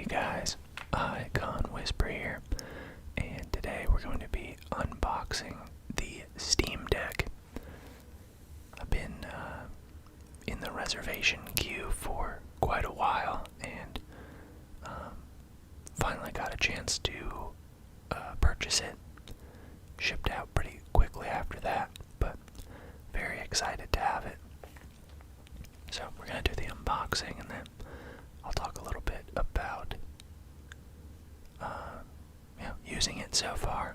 guys? IKhanWhisper here, and today we're going to be unboxing the Steam Deck. I've been in the reservation queue for quite a while, and finally got a chance to purchase it. Shipped out pretty quickly after that, but very excited to have it. So we're going to do the unboxing, and then I'll talk a little bit about using it so far.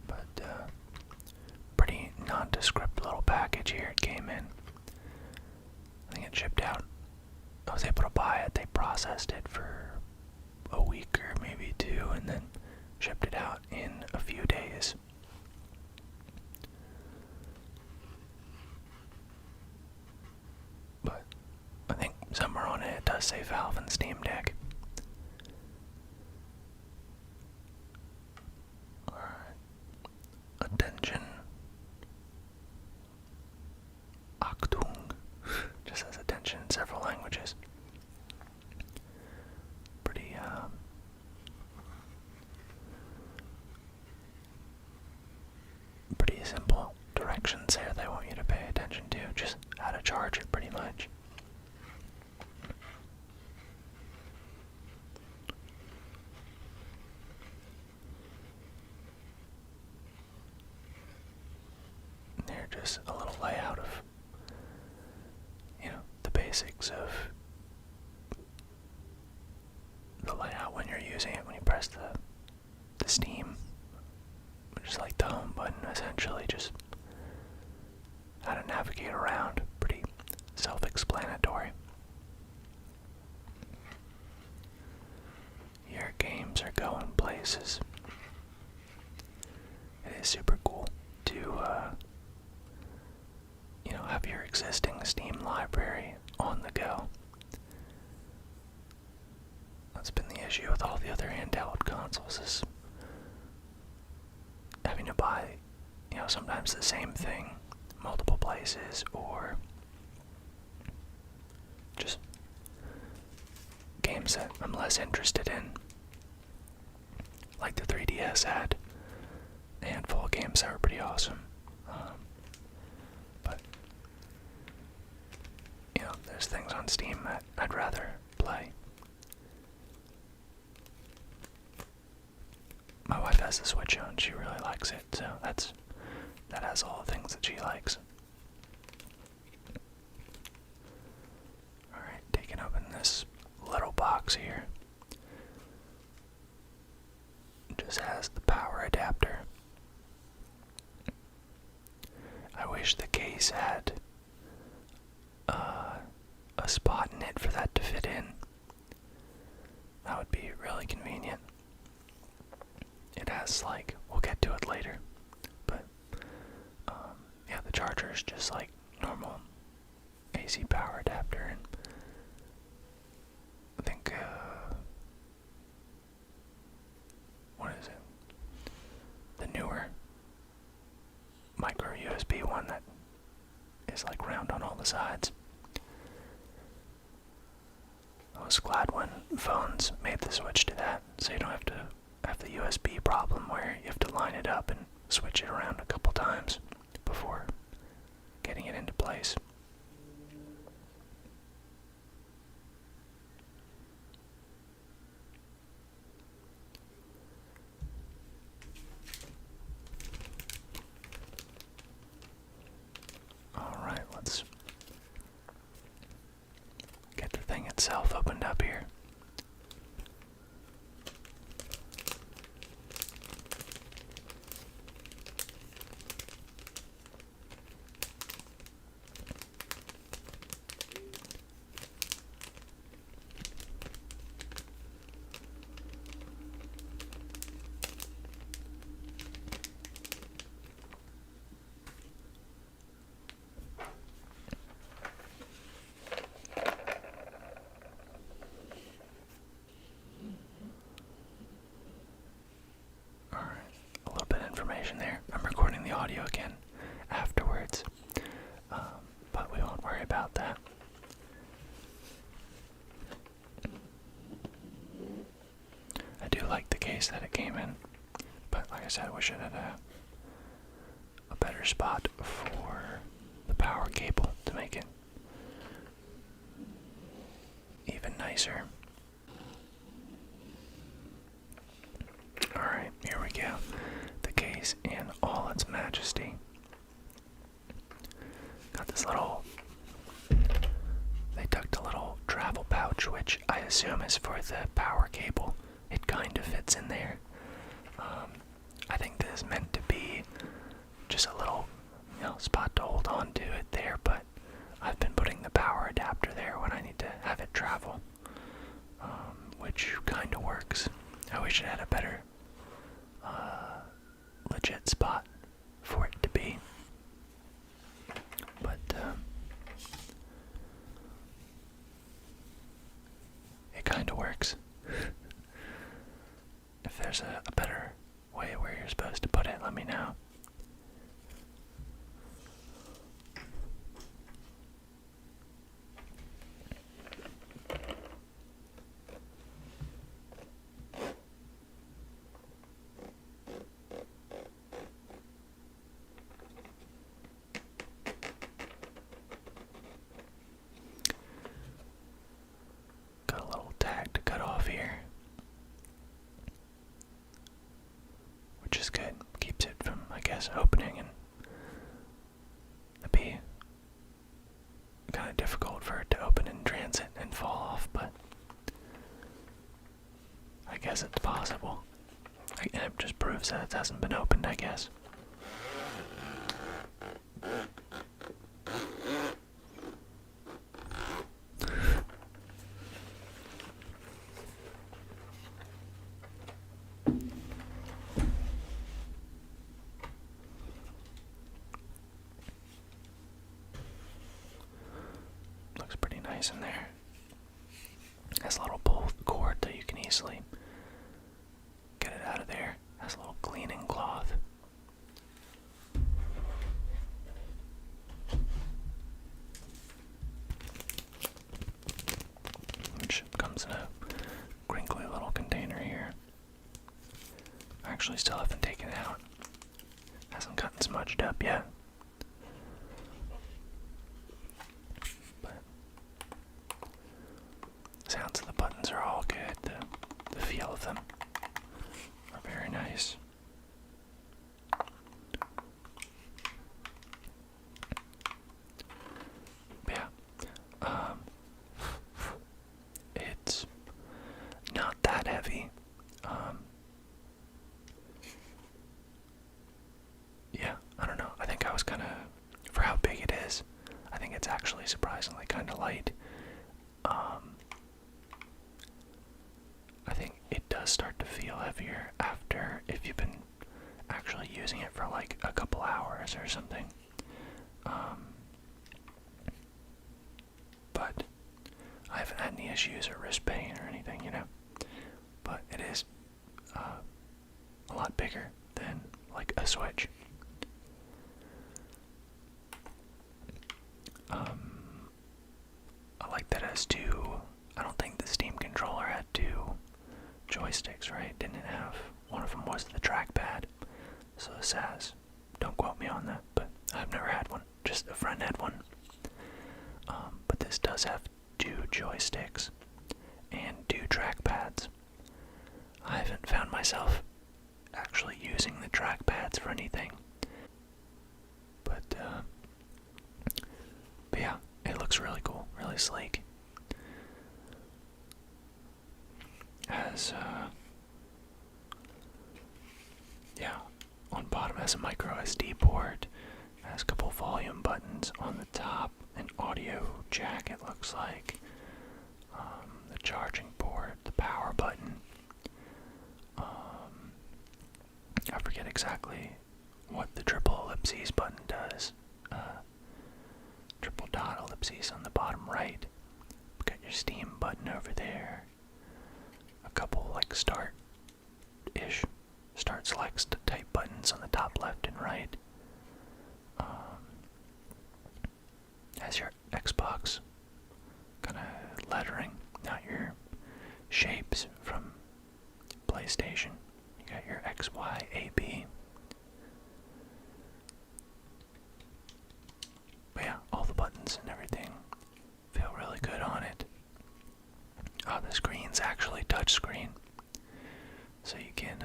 But pretty nondescript little package here it came in. I think it shipped out. I was able to buy it. They processed it for a week or maybe two, and then shipped it out in a few days. But I think somewhere on it does say Valve and Steam Deck. Alright. Attention. Achtung. Just says attention in several languages. Pretty simple directions there they want you to pay attention to, just how to charge it pretty much. And they're just a little layout of, the basics of the layout when you're using it, when you press the Steam. Just like the home button, essentially, just how to navigate around. Pretty self-explanatory. Your games are going places. It is super cool to, have your existing Steam library on the go. That's been the issue with all the other handheld consoles, is having to buy, sometimes the same thing multiple places, or just games that I'm less interested in. Like the 3DS had a handful of games that were pretty awesome. But, there's things on Steam that I'd rather play. My wife has the Switch on, she really likes it, so that has all the things that she likes. Alright, taking open this little box here. It just has the power adapter. I wish the case had a spot in it for that to fit in. That would be really convenient. It has, we'll get to it later, but the charger is just like normal AC power adapter, and I think what is it, the newer micro USB one that is round on all the sides. I was glad when phones made the switch to that, so you don't have to have the USB problem where you have to line it up and switch it around a couple times before getting it into place. Alright, let's get the thing itself opened up here. audio again afterwards, but we won't worry about that. I do like the case that it came in, but like I said, I wish it had a better spot for the power cable to make it even nicer. Alright, here we go. The case in all its majesty. Got this little, they tucked a little travel pouch, which I assume is for the power cable. It kind of fits in there. I think this is meant to be just a little, spot to hold on to it there, but I've been putting the power adapter there when I need to have it travel, which kind of works. I wish it had a better, legit spot for it to be, but it kind of works. If there's a better way where you're supposed to put it, let me know. Got a little tag to cut off here, which is good. Keeps it from, I guess, opening, and it'd be kind of difficult for it to open in transit and fall off, but I guess it's possible. And it just proves that it hasn't been opened, I guess. Looks pretty nice in there. Has a little pull cord that you can easily get it out of there. Has a little cleaning cloth. Which comes in a crinkly little container here. I actually still haven't taken it out. Hasn't gotten smudged up yet. But sounds of the buttons are all good. The feel of them are very nice. Yeah. It's not that heavy. Yeah, I don't know. I think I was kind of, for how big it is, I think it's actually surprisingly kind of light. I think it does start to feel heavier after, if you've been actually using it for like a couple hours or something. But I haven't had any issues or wrist pain or anything, But it is a lot bigger than like a Switch. I like that it has two. I don't think the Steam controller had two joysticks, right? Didn't it have? One of them was the trackpad. So this has. Don't quote me on that, but I've never had one. Just a friend had one. But this does have two joysticks and two trackpads. I haven't found myself actually using the trackpads for anything. But yeah, it looks really cool, really sleek. Has on bottom has a micro SD port, has a couple volume buttons on the top, an audio jack it looks like, the charging port, the power button. I forget exactly what the triple ellipses button does. Triple dot ellipses on the bottom right. Got your Steam button over there. A couple like start select type buttons on the top left and right. Has your Xbox kind of lettering, not your shapes from PlayStation. You got your X, Y, A, B. But yeah, all the buttons and everything feel really good on it. Oh, the screen's actually touchscreen, so you can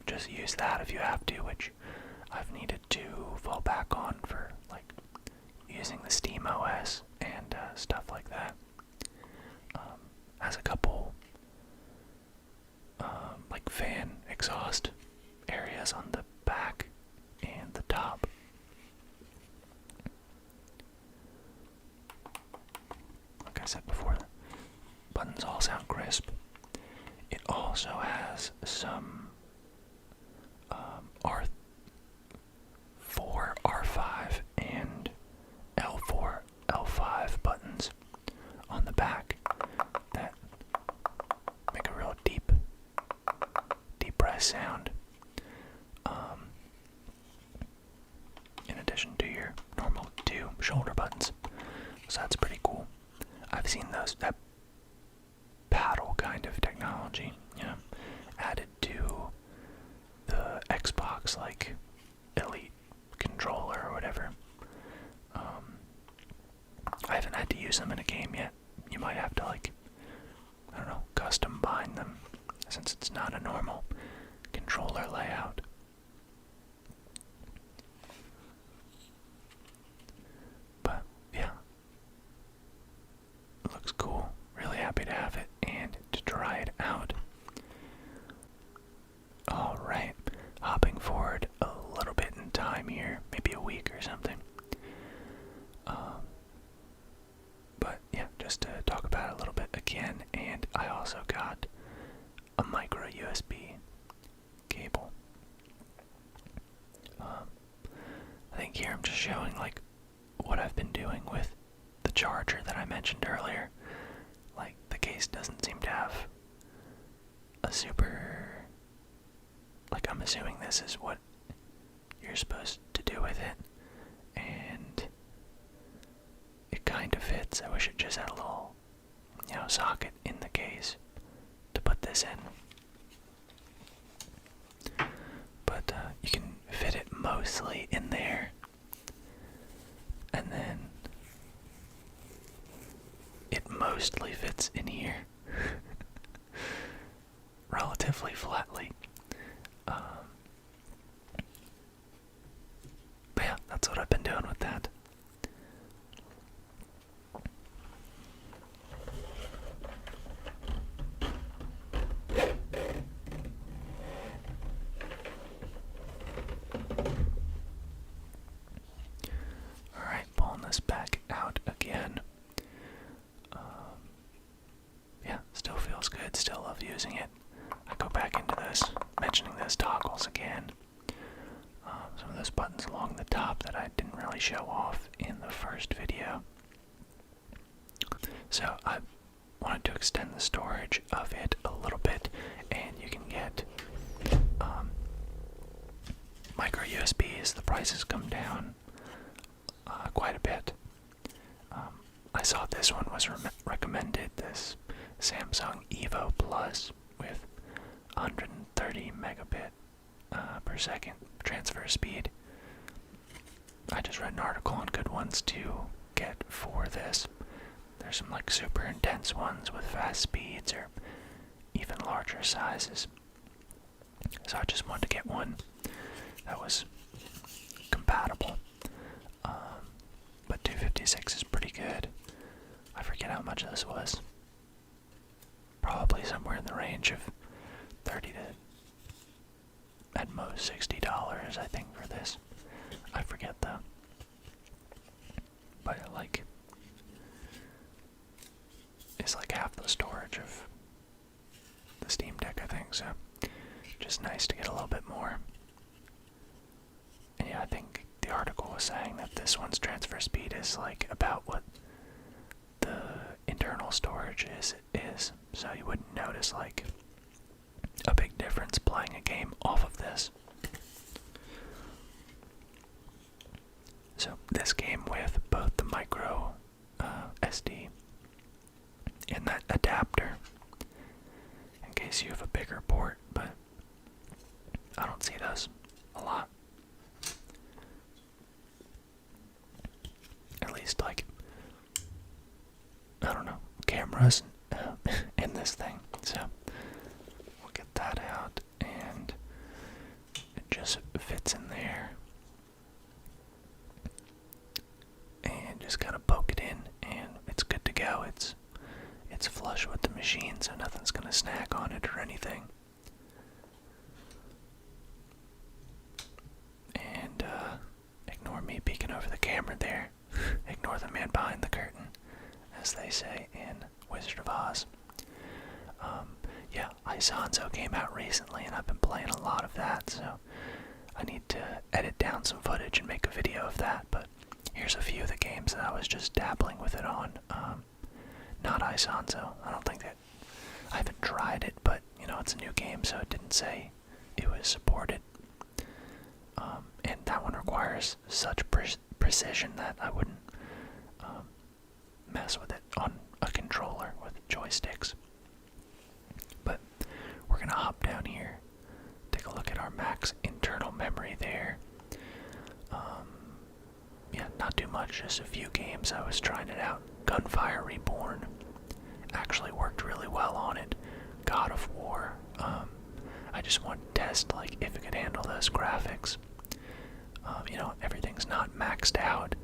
just use that if you have to, which I've needed to fall back on for like using the Steam OS and stuff like that. Has a couple like fan exhaust areas on the back and the top. Like I said before, the buttons all sound crisp. It also has some R4, R5, and L4, L5 buttons on the back that make a real deep press sound. In addition to your normal two shoulder buttons, so that's pretty cool. I've seen that paddle kind of technology, added to the Xbox, like Elite controller or whatever. I haven't had to use them in a game yet. You might have to, like, I don't know, custom bind them, since it's not a normal controller layout. But yeah, it looks cool. Really happy to have it and to try it out. Alright, hopping forward a little bit in time here, maybe a week or something. But yeah, just to talk about it a little bit again, and I also got a micro USB cable. I think here I'm just showing like what I've been doing with the charger that I mentioned earlier. Like, the case doesn't seem to have a super, like, I'm assuming this is what you're supposed to do with it, and it kind of fits. I wish it just had a little, socket in the case to put this in. But you can fit it mostly in there, and then it mostly fits in here. Relatively flatly. But yeah, that's what I've been doing with that. Alright, pulling this back out again. Yeah, still feels good, still love using it. I go back into this, mentioning those toggles again. Some of those buttons along the top that I didn't really show off in the first video. So I wanted to extend the storage of it a little bit, and you can get micro USBs. The prices come down quite a bit. I saw this one was recommended, this Samsung Evo Plus with 130 megabit per second transfer speed. I just read an article on good ones to get for this. There's some like super intense ones with fast speeds or even larger sizes. So I just wanted to get one that was compatible. But 256 is pretty good. I forget how much this was. Probably somewhere in the range of $30 to at most $60, I think, for this. I forget though. But it's like half the storage of the Steam Deck, I think, so just nice to get a little bit more. And yeah, I think the article was saying that this one's transfer speed is like about what the internal storage is, so you wouldn't notice like a big difference playing a game off of this. So this came with both the micro SD and that adapter in case you have a bigger port, but I don't see those a lot. At least, like, I don't know, cameras in this thing. So we'll get that out, and it just fits in there. And just kind of poke it in, and it's good to go. It's flush with the machine, so nothing's gonna snag on it or anything. And ignore me peeking over the camera there. Ignore the man behind the curtain, as they say in Wizard of Oz. Yeah, IKhanWhisper came out recently, and I've been playing a lot of that, so I need to edit down some footage and make a video of that. But here's a few of the games that I was just dabbling with it on. Not IKhanWhisper. I don't think that I haven't tried it, but you know, it's a new game, so it didn't say it was supported. And that one requires such precision that I wouldn't mess with it on a controller with joysticks. But we're gonna hop down here, take a look at our max internal memory there. Yeah, not too much, just a few games. I was trying it out. Gunfire Reborn actually worked really well on it. God of War. I just wanted to test like if it could handle those graphics. You know, everything's not maxed out,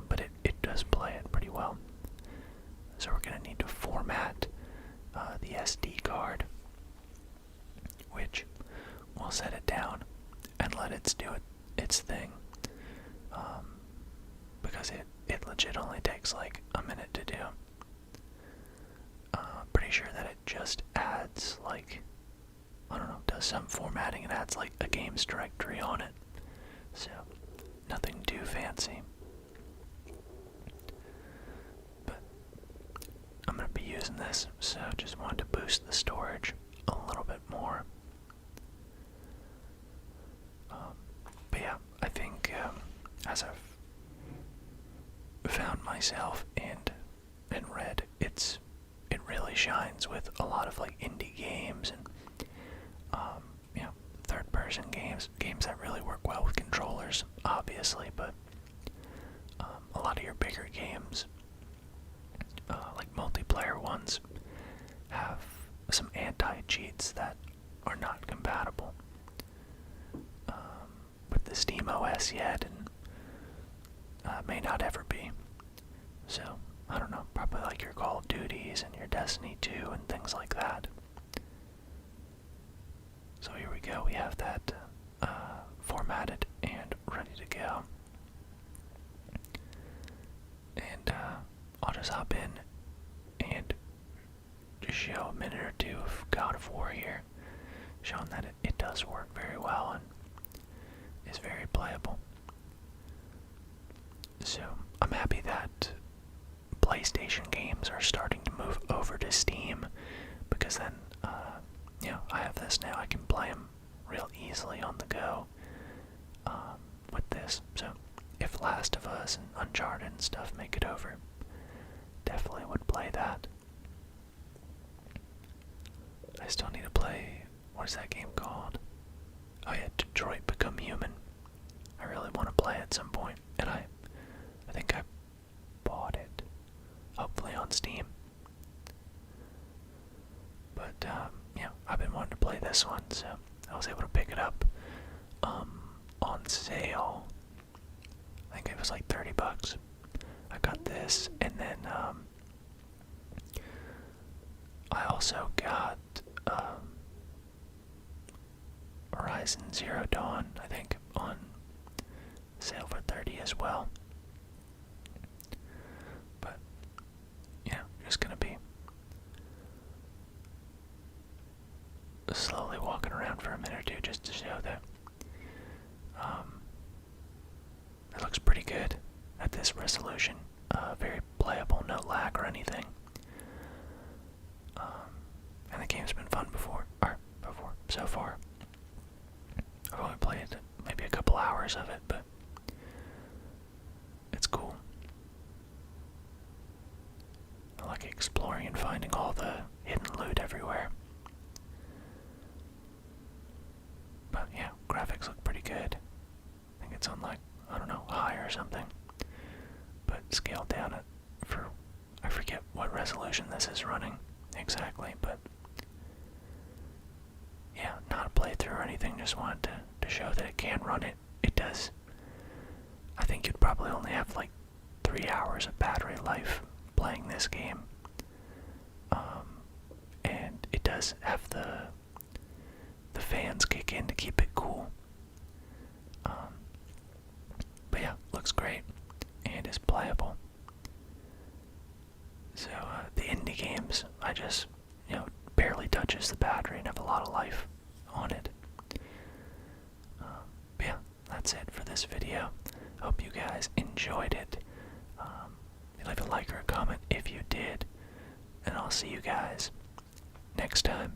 but it does play it pretty well. So we're gonna need to format the SD card, which we'll set it down and let it do its thing. Because it legit only takes like a minute to do. Pretty sure that it just adds like, I don't know, does some formatting and adds like a games directory on it. So nothing too fancy. But I'm gonna be using this, so just wanted to boost the storage a little bit more. But yeah, I think as I've found myself and read, it really shines with a lot of like indie games and you know, third-person games that really work well with controllers, obviously, but a lot of your bigger games, like multiplayer ones, have some anti-cheats that are not compatible with the Steam OS yet, and may not ever be. So, I don't know, probably like your Call of Duties and your Destiny 2 and things like that. So here we go, we have that formatted and ready to go. And I'll just hop in and just show a minute or two of God of War here, showing that it does work very well and is very playable. So I'm happy that PlayStation games are starting to move over to Steam, because then, you know, I have this now. I can play them real easily on the go with this. So if Last of Us and Uncharted and stuff make it over, definitely would play that. I still need to play, what is that game called? Oh yeah, Detroit Become Human. I really want to play at some point, and I think I bought it, hopefully on Steam. But yeah, I've been wanting to play this one, so I was able to pick it up on sale. I think it was like $30. I got this, and then I also got Horizon Zero Dawn, I think, on sale for $30 as well. But yeah, just gonna be slowly walking around for a minute or two just to show that it looks pretty good at this resolution. Very playable, no lag or anything. And the game's been fun so far. I've only played maybe a couple hours of it, but scaled down it for, I forget what resolution this is running exactly, but yeah, not a playthrough or anything, just wanted to show that it can run it. It does. I think you'd probably only have like 3 hours of battery life playing this game. And it does have the fans kick in to keep it cool. But yeah, looks great and is playable. So the indie games, I just, barely touches the battery and have a lot of life on it. But yeah, that's it for this video. Hope you guys enjoyed it. Leave a like or a comment if you did, and I'll see you guys next time.